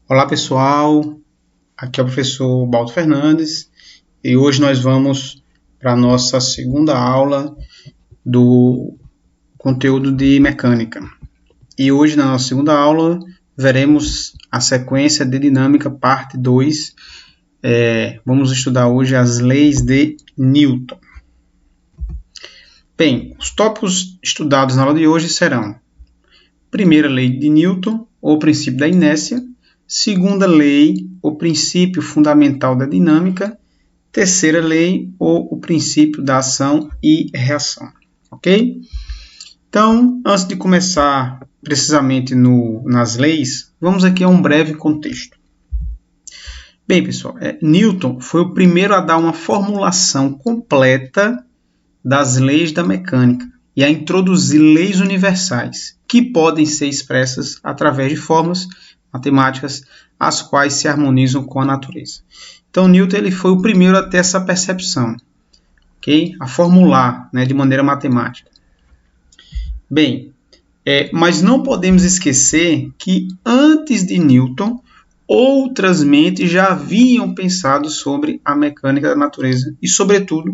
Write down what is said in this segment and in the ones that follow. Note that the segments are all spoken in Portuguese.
Olá pessoal, aqui é o professor Baldo Fernandes e hoje nós vamos para a nossa segunda aula do conteúdo de mecânica. E hoje na nossa segunda aula veremos a sequência de dinâmica parte 2. Vamos estudar hoje as leis de Newton. Bem, os tópicos estudados na aula de hoje serão: primeira lei de Newton, ou princípio da inércia; segunda lei, o princípio fundamental da dinâmica; terceira lei, ou o princípio da ação e reação. Ok? Então, antes de começar precisamente nas leis, vamos aqui a um breve contexto. Bem, pessoal, Newton foi o primeiro a dar uma formulação completa das leis da mecânica e a introduzir leis universais, que podem ser expressas através de fórmulas matemáticas, as quais se harmonizam com a natureza. Então, Newton ele foi o primeiro a ter essa percepção, okay? A formular, de maneira matemática. Bem, mas não podemos esquecer que antes de Newton, outras mentes já haviam pensado sobre a mecânica da natureza e, sobretudo,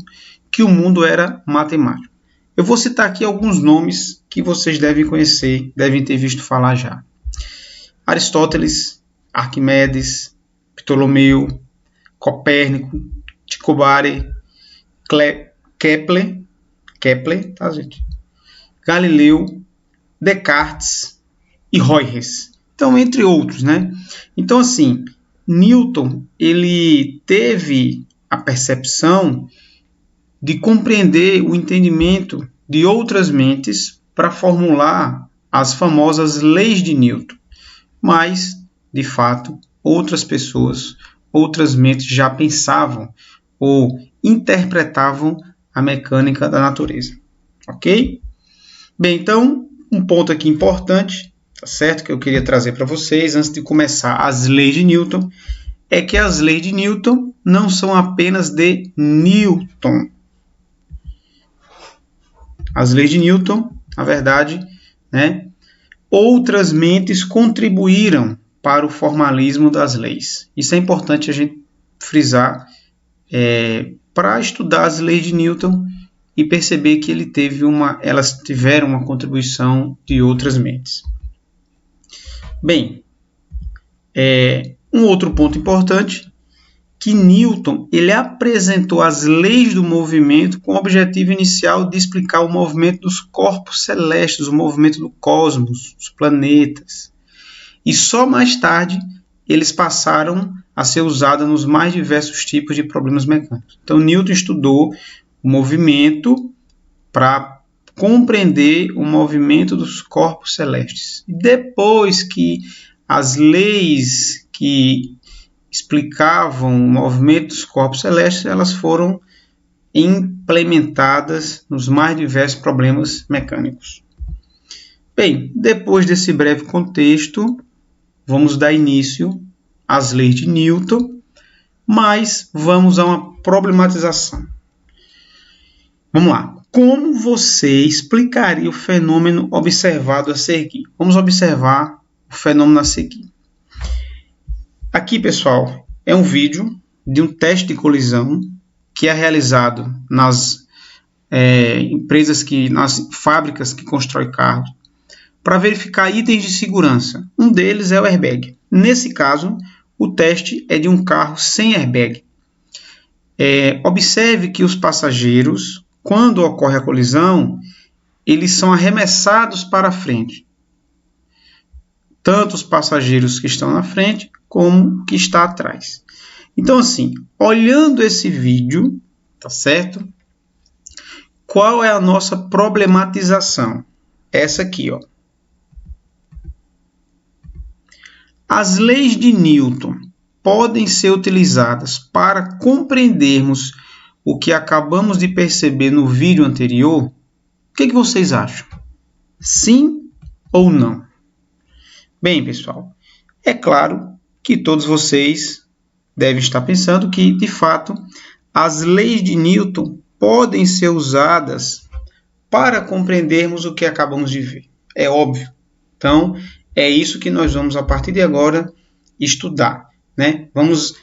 que o mundo era matemático. Eu vou citar aqui alguns nomes que vocês devem conhecer, devem ter visto falar já. Aristóteles, Arquimedes, Ptolomeu, Copérnico, Tycho Brahe, Kepler, tá, gente? Galileu, Descartes e Huygens. Então, entre outros, Então, assim, Newton, ele teve a percepção de compreender o entendimento de outras mentes para formular as famosas leis de Newton. Mas, de fato, outras pessoas, outras mentes já pensavam ou interpretavam a mecânica da natureza. Ok? Bem, então, um ponto aqui importante, tá certo, que eu queria trazer para vocês antes de começar as leis de Newton, é que as leis de Newton não são apenas de Newton. As leis de Newton, na verdade, outras mentes contribuíram para o formalismo das leis. Isso é importante a gente frisar para estudar as leis de Newton e perceber que elas tiveram uma contribuição de outras mentes. Bem, um outro ponto importante, que Newton ele apresentou as leis do movimento com o objetivo inicial de explicar o movimento dos corpos celestes, o movimento do cosmos, os planetas. E só mais tarde eles passaram a ser usados nos mais diversos tipos de problemas mecânicos. Então, Newton estudou o movimento para compreender o movimento dos corpos celestes. Depois que as leis que explicavam o movimento dos corpos celestes, elas foram implementadas nos mais diversos problemas mecânicos. Bem, depois desse breve contexto, vamos dar início às leis de Newton, mas vamos a uma problematização. Vamos lá. Como você explicaria o fenômeno observado a seguir? Vamos observar o fenômeno a seguir. Aqui, pessoal, é um vídeo de um teste de colisão que é realizado nas nas fábricas que constroem carros, para verificar itens de segurança. Um deles é o airbag. Nesse caso, o teste é de um carro sem airbag. Observe que os passageiros, quando ocorre a colisão, eles são arremessados para frente. Tanto os passageiros que estão na frente, como que está atrás. Então, assim, olhando esse vídeo, tá certo? Qual é a nossa problematização? Essa aqui, ó. As leis de Newton podem ser utilizadas para compreendermos o que acabamos de perceber no vídeo anterior? O que vocês acham? Sim ou não? Bem, pessoal, é claro que todos vocês devem estar pensando que, de fato, as leis de Newton podem ser usadas para compreendermos o que acabamos de ver. É óbvio. Então, é isso que nós vamos, a partir de agora, estudar, né? Vamos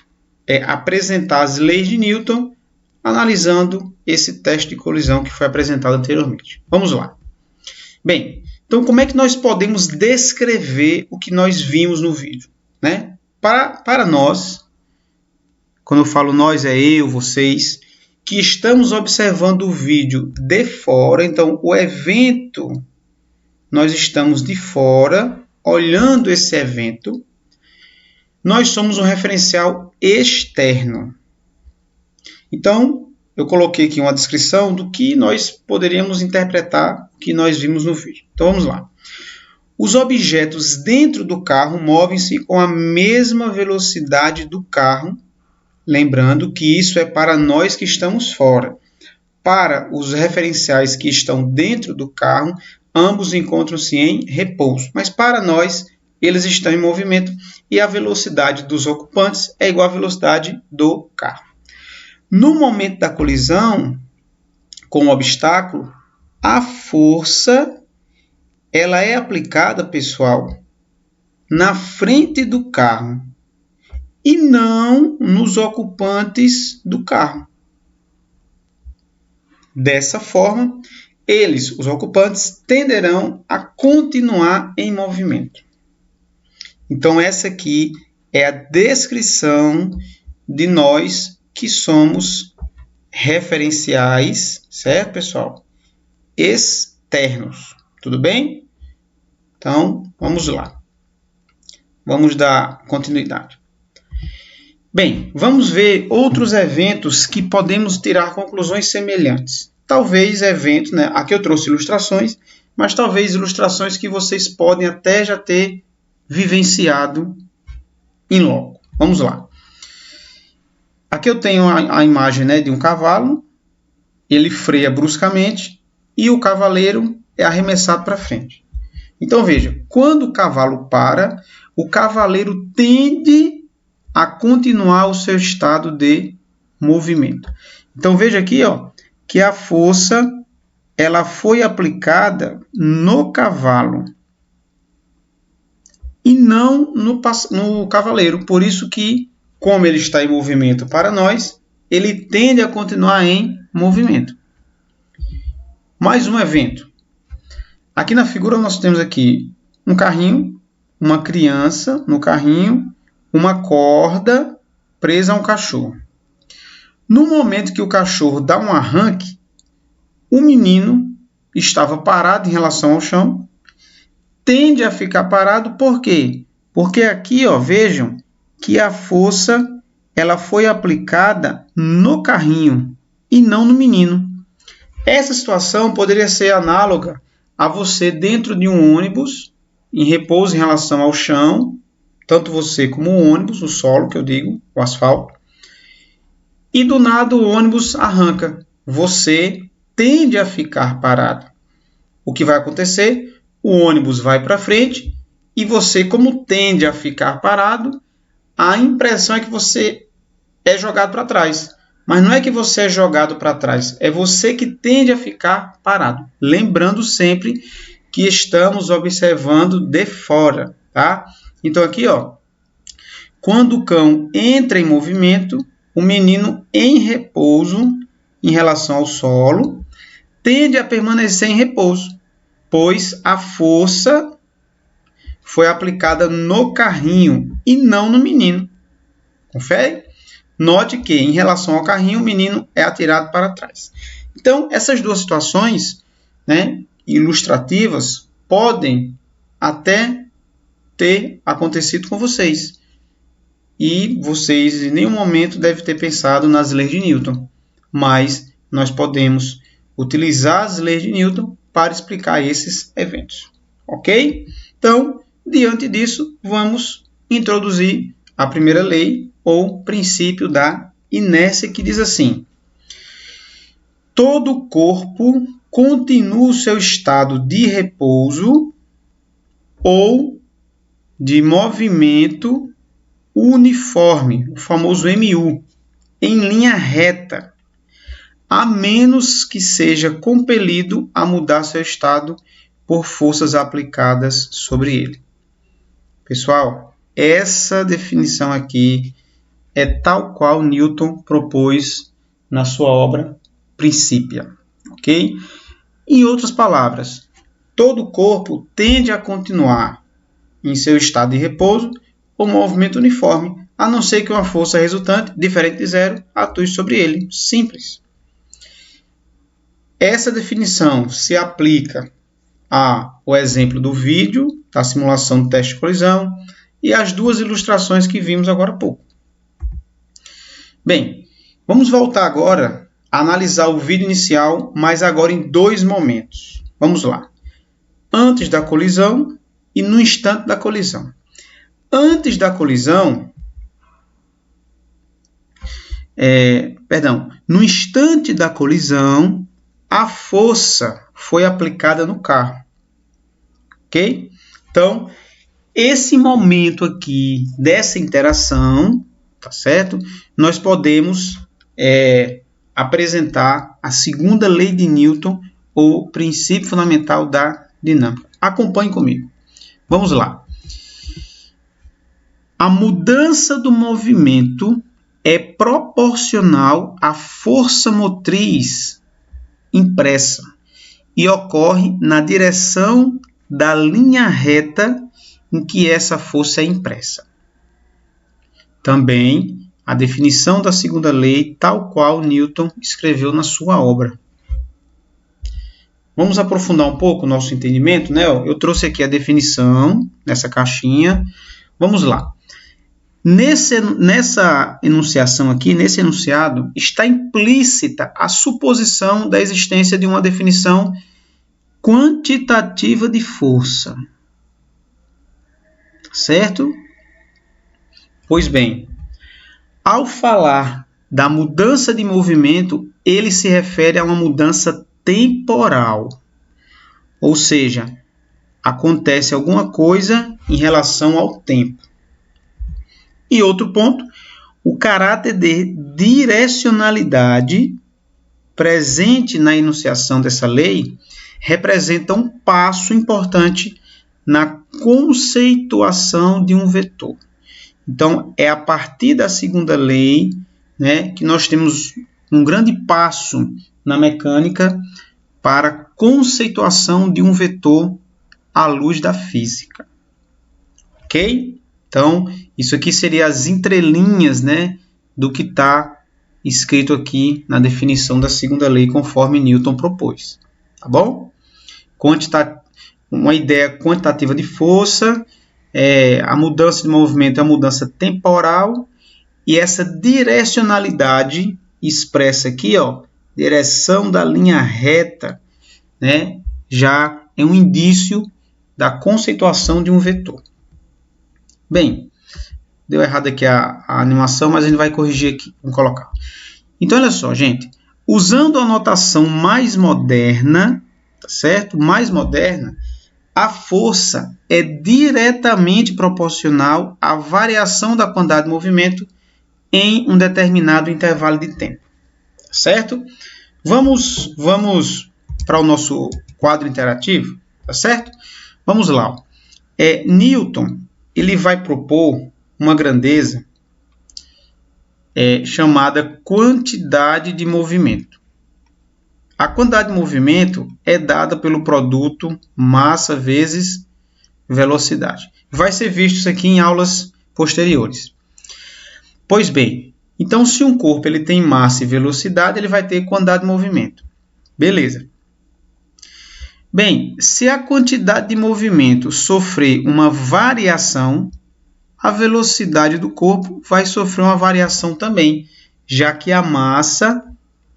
apresentar as leis de Newton analisando esse teste de colisão que foi apresentado anteriormente. Vamos lá. Bem, então como é que nós podemos descrever o que nós vimos no vídeo, né? Para nós, quando eu falo nós, é eu, vocês, que estamos observando o vídeo de fora, então o evento, nós estamos de fora, olhando esse evento, nós somos um referencial externo. Então, eu coloquei aqui uma descrição do que nós poderíamos interpretar o que nós vimos no vídeo. Então, vamos lá. Os objetos dentro do carro movem-se com a mesma velocidade do carro, lembrando que isso é para nós que estamos fora. Para os referenciais que estão dentro do carro, ambos encontram-se em repouso. Mas para nós, eles estão em movimento e a velocidade dos ocupantes é igual à velocidade do carro. No momento da colisão com o obstáculo, a força ela é aplicada, pessoal, na frente do carro e não nos ocupantes do carro. Dessa forma, os ocupantes, tenderão a continuar em movimento. Então, essa aqui é a descrição de nós que somos referenciais, certo, pessoal? Externos, tudo bem? Então, vamos lá. Vamos dar continuidade. Bem, vamos ver outros eventos que podemos tirar conclusões semelhantes. Talvez eventos, né? Aqui eu trouxe ilustrações, mas talvez ilustrações que vocês podem até já ter vivenciado em loco. Vamos lá. Aqui eu tenho a imagem, né, de um cavalo, ele freia bruscamente e o cavaleiro é arremessado para frente. Então veja, quando o cavalo para, o cavaleiro tende a continuar o seu estado de movimento. Então veja aqui, ó, que a força ela foi aplicada no cavalo e não no cavaleiro. Por isso que, como ele está em movimento para nós, ele tende a continuar em movimento. Mais um evento. Aqui na figura nós temos aqui um carrinho, uma criança no carrinho, uma corda presa a um cachorro. No momento que o cachorro dá um arranque, o menino estava parado em relação ao chão, tende a ficar parado, por quê? Porque aqui, ó, vejam que a força ela foi aplicada no carrinho e não no menino. Essa situação poderia ser análoga a você dentro de um ônibus, em repouso em relação ao chão, tanto você como o ônibus, o solo que eu digo, o asfalto, e do nada o ônibus arranca. Você tende a ficar parado. O que vai acontecer? O ônibus vai para frente e você, como tende a ficar parado, a impressão é que você é jogado para trás. Mas não é que você é jogado para trás, é você que tende a ficar parado. Lembrando sempre que estamos observando de fora, tá? Então aqui, ó, quando o cão entra em movimento, o menino em repouso em relação ao solo tende a permanecer em repouso, pois a força foi aplicada no carrinho e não no menino. Confere? Note que, em relação ao carrinho, o menino é atirado para trás. Então, essas duas situações, né, ilustrativas podem até ter acontecido com vocês. E vocês, em nenhum momento, devem ter pensado nas leis de Newton. Mas nós podemos utilizar as leis de Newton para explicar esses eventos. Ok? Então, diante disso, vamos introduzir a primeira lei, ou princípio da inércia, que diz assim: todo corpo continua o seu estado de repouso ou de movimento uniforme, o famoso MU, em linha reta, a menos que seja compelido a mudar seu estado por forças aplicadas sobre ele. Pessoal, essa definição aqui é tal qual Newton propôs na sua obra Principia, ok? Em outras palavras, todo corpo tende a continuar em seu estado de repouso ou movimento uniforme, a não ser que uma força resultante, diferente de zero, atue sobre ele. Simples. Essa definição se aplica ao exemplo do vídeo, da simulação do teste de colisão, e as duas ilustrações que vimos agora há pouco. Bem, vamos voltar agora a analisar o vídeo inicial, mas agora em dois momentos. Vamos lá. Antes da colisão e no instante da colisão. Antes da colisão, no instante da colisão, a força foi aplicada no carro. Ok? Então, esse momento aqui dessa interação, tá certo? Nós podemos apresentar a segunda lei de Newton, ou princípio fundamental da dinâmica. Acompanhe comigo. Vamos lá. A mudança do movimento é proporcional à força motriz impressa e ocorre na direção da linha reta em que essa força é impressa. Também a definição da segunda lei, tal qual Newton escreveu na sua obra. Vamos aprofundar um pouco o nosso entendimento, né? Eu trouxe aqui a definição nessa caixinha. Vamos lá. Nessa enunciação aqui, nesse enunciado, está implícita a suposição da existência de uma definição quantitativa de força. Certo? Pois bem, ao falar da mudança de movimento, ele se refere a uma mudança temporal. Ou seja, acontece alguma coisa em relação ao tempo. E outro ponto, o caráter de direcionalidade presente na enunciação dessa lei representa um passo importante na conceituação de um vetor. Então, é a partir da segunda lei, né, que nós temos um grande passo na mecânica para a conceituação de um vetor à luz da física. Ok? Então, isso aqui seria as entrelinhas, né, do que está escrito aqui na definição da segunda lei, conforme Newton propôs. Tá bom? Uma ideia quantitativa de força, a mudança de movimento é a mudança temporal, e essa direcionalidade expressa aqui, ó, direção da linha reta, né, já é um indício da conceituação de um vetor. Bem, deu errado aqui a animação, mas a gente vai corrigir aqui, vamos colocar. Então, olha só, gente, usando a notação mais moderna, tá certo? Mais moderna, a força é diretamente proporcional à variação da quantidade de movimento em um determinado intervalo de tempo, tá certo? Vamos para o nosso quadro interativo, tá certo? Vamos lá. Newton, ele vai propor uma grandeza chamada quantidade de movimento. A quantidade de movimento é dada pelo produto massa vezes velocidade. Vai ser visto isso aqui em aulas posteriores. Pois bem, então se um corpo ele tem massa e velocidade, ele vai ter quantidade de movimento. Beleza. Bem, se a quantidade de movimento sofrer uma variação, a velocidade do corpo vai sofrer uma variação também, já que a massa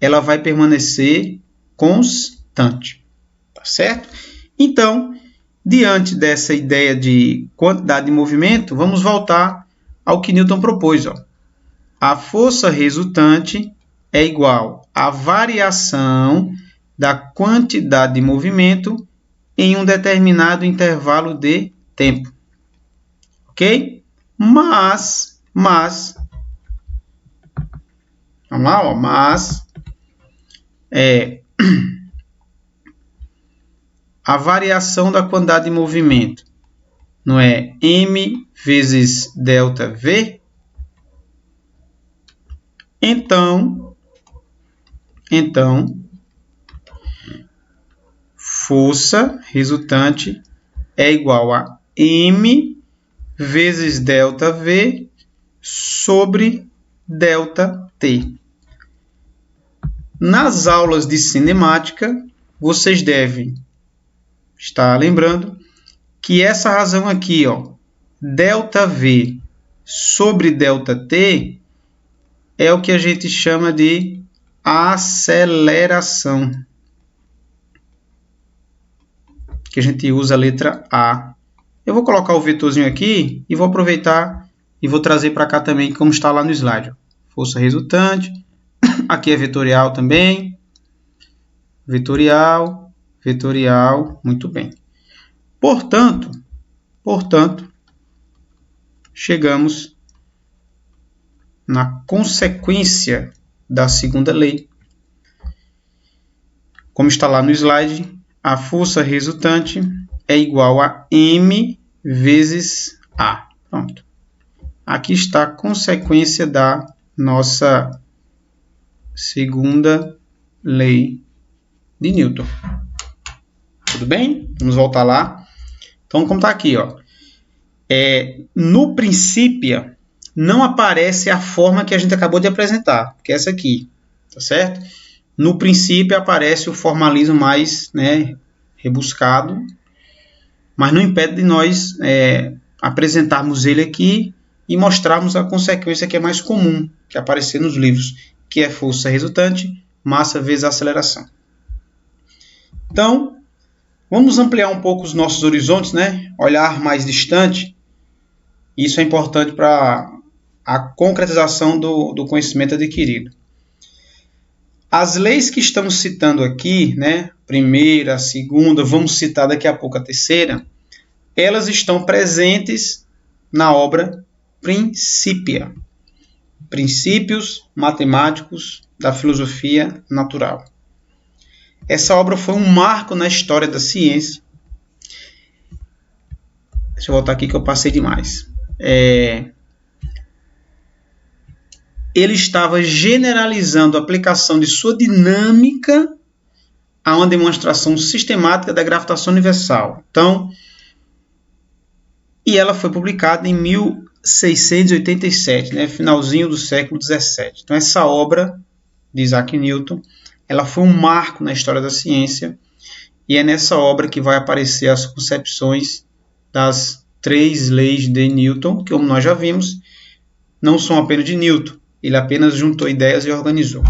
ela vai permanecer constante, tá certo? Então, diante dessa ideia de quantidade de movimento, vamos voltar ao que Newton propôs, ó. A força resultante é igual à variação da quantidade de movimento em um determinado intervalo de tempo. Ok? Mas, vamos lá, ó, a variação da quantidade de movimento Não é m vezes ΔV? Então, força resultante é igual a m vezes ΔV sobre ΔT. Nas aulas de cinemática, vocês devem estar lembrando que essa razão aqui, ΔV sobre ΔT, é o que a gente chama de aceleração, que a gente usa a letra A. Eu vou colocar o vetorzinho aqui e vou aproveitar e vou trazer para cá também, como está lá no slide. Força resultante, aqui é vetorial também, vetorial, muito bem. Portanto, chegamos na consequência da segunda lei. Como está lá no slide, a força resultante é igual a m vezes A. Pronto. Aqui está a consequência da nossa segunda lei de Newton. Tudo bem? Vamos voltar lá. Então, como está aqui, no princípio, não aparece a forma que a gente acabou de apresentar, que é essa aqui, tá certo? No princípio aparece o formalismo mais rebuscado, mas não impede de nós apresentarmos ele aqui e mostrarmos a consequência que é mais comum, que aparecer nos livros, que é força resultante, massa vezes aceleração. Então, vamos ampliar um pouco os nossos horizontes, olhar mais distante. Isso é importante para a concretização do conhecimento adquirido. As leis que estamos citando aqui, primeira, segunda, vamos citar daqui a pouco a terceira, elas estão presentes na obra Principia, Princípios Matemáticos da Filosofia Natural. Essa obra foi um marco na história da ciência. Deixa eu voltar aqui que eu passei demais. Ele estava generalizando a aplicação de sua dinâmica a uma demonstração sistemática da gravitação universal. Então, e ela foi publicada em 1687, finalzinho do século 17. Então, essa obra de Isaac Newton, ela foi um marco na história da ciência, e é nessa obra que vai aparecer as concepções das 3 leis de Newton, que, como nós já vimos, não são apenas de Newton, ele apenas juntou ideias e organizou.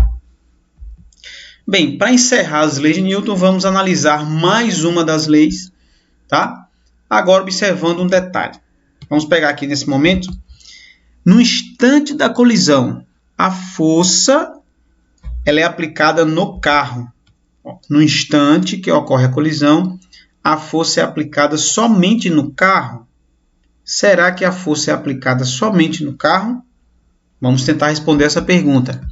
Bem, para encerrar as leis de Newton, vamos analisar mais uma das leis, tá? Agora observando um detalhe. Vamos pegar aqui nesse momento. No instante da colisão, a força ela é aplicada no carro. No instante que ocorre a colisão, a força é aplicada somente no carro? Será que a força é aplicada somente no carro? Vamos tentar responder essa pergunta.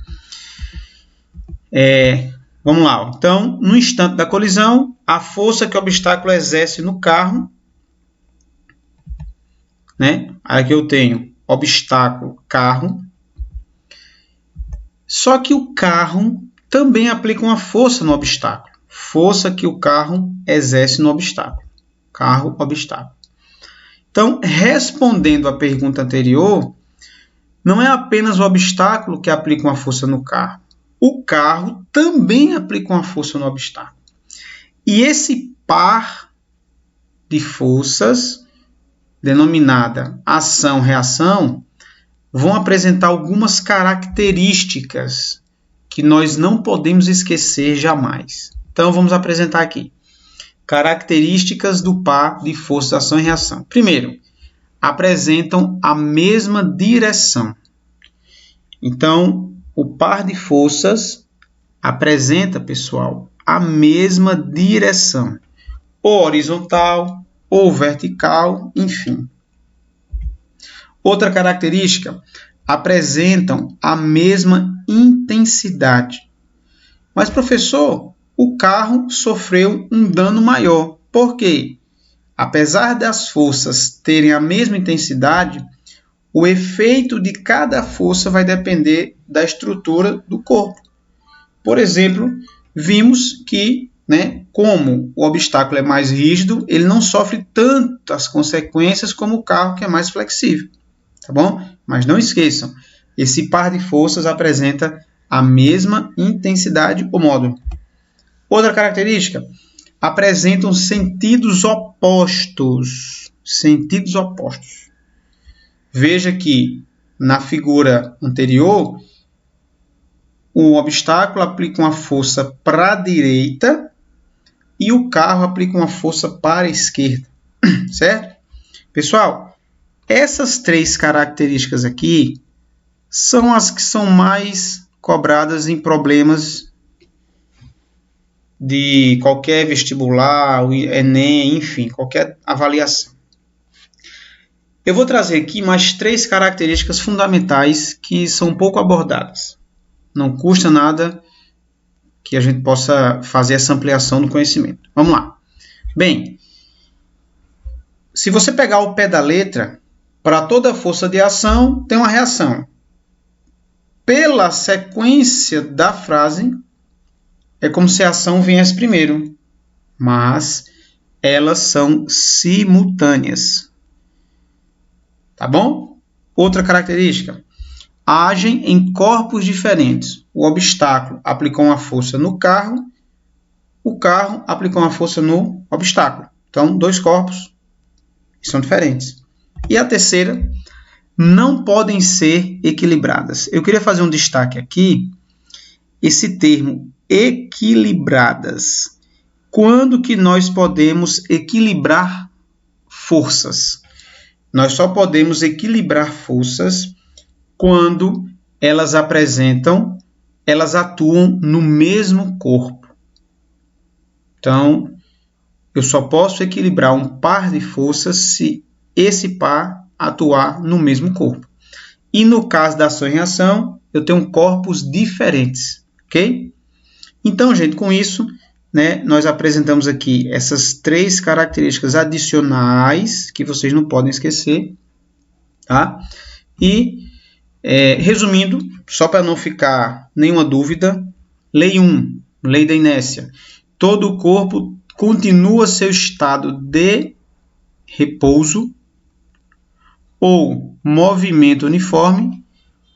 Vamos lá. Então, no instante da colisão, a força que o obstáculo exerce no carro, aqui eu tenho obstáculo, carro. Só que o carro também aplica uma força no obstáculo. Força que o carro exerce no obstáculo. Carro, obstáculo. Então, respondendo à pergunta anterior, não é apenas o obstáculo que aplica uma força no carro. O carro também aplica uma força no obstáculo. E esse par de forças, denominada ação-reação, vão apresentar algumas características que nós não podemos esquecer jamais. Então, vamos apresentar aqui. Características do par de forças ação e reação. Primeiro, apresentam a mesma direção. Então, o par de forças apresenta, pessoal, a mesma direção. Ou horizontal, ou vertical, enfim. Outra característica, apresentam a mesma intensidade. Mas, professor, o carro sofreu um dano maior. Por quê? apesar das forças terem a mesma intensidade, o efeito de cada força vai depender da estrutura do corpo. Por exemplo, vimos que, como o obstáculo é mais rígido, ele não sofre tantas consequências como o carro, que é mais flexível. Tá bom? Mas não esqueçam, esse par de forças apresenta a mesma intensidade ou módulo. Outra característica, apresentam sentidos opostos. Sentidos opostos. Veja que na figura anterior, o obstáculo aplica uma força para a direita e o carro aplica uma força para a esquerda. Certo? Pessoal, essas três características aqui são as que são mais cobradas em problemas de qualquer vestibular, Enem, enfim, qualquer avaliação. Eu vou trazer aqui mais três características fundamentais que são pouco abordadas. Não custa nada que a gente possa fazer essa ampliação do conhecimento. Vamos lá. Bem, se você pegar o pé da letra, para toda força de ação tem uma reação. Pela sequência da frase, é como se a ação viesse primeiro, mas elas são simultâneas. Tá bom? Outra característica. Agem em corpos diferentes. O obstáculo aplicou uma força no carro, o carro aplicou uma força no obstáculo. Então, dois corpos são diferentes. E a terceira, não podem ser equilibradas. Eu queria fazer um destaque aqui, esse termo equilibradas. Quando que nós podemos equilibrar forças? Nós só podemos equilibrar forças quando elas atuam no mesmo corpo. Então, eu só posso equilibrar um par de forças se esse par atuar no mesmo corpo. E no caso da ação e reação, eu tenho corpos diferentes, ok? Então, gente, com isso, nós apresentamos aqui essas três características adicionais que vocês não podem esquecer, tá? E, resumindo, só para não ficar nenhuma dúvida, lei 1, lei da inércia. Todo o corpo continua seu estado de repouso ou movimento uniforme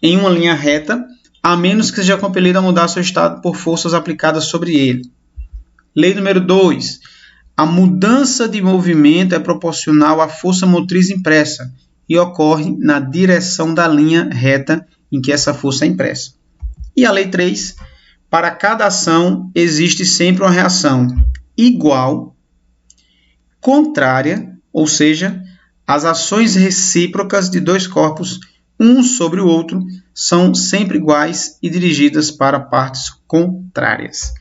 em uma linha reta, a menos que seja compelido a mudar seu estado por forças aplicadas sobre ele. Lei número 2. A mudança de movimento é proporcional à força motriz impressa e ocorre na direção da linha reta em que essa força é impressa. E a lei 3. Para cada ação existe sempre uma reação igual, contrária, ou seja, as ações recíprocas de dois corpos, um sobre o outro, são sempre iguais e dirigidas para partes contrárias.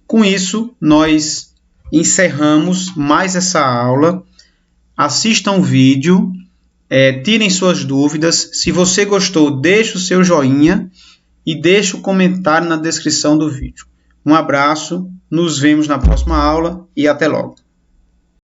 Com isso, nós encerramos mais essa aula. Assistam o vídeo, tirem suas dúvidas. Se você gostou, deixe o seu joinha e deixe o comentário na descrição do vídeo. Um abraço, nos vemos na próxima aula e até logo.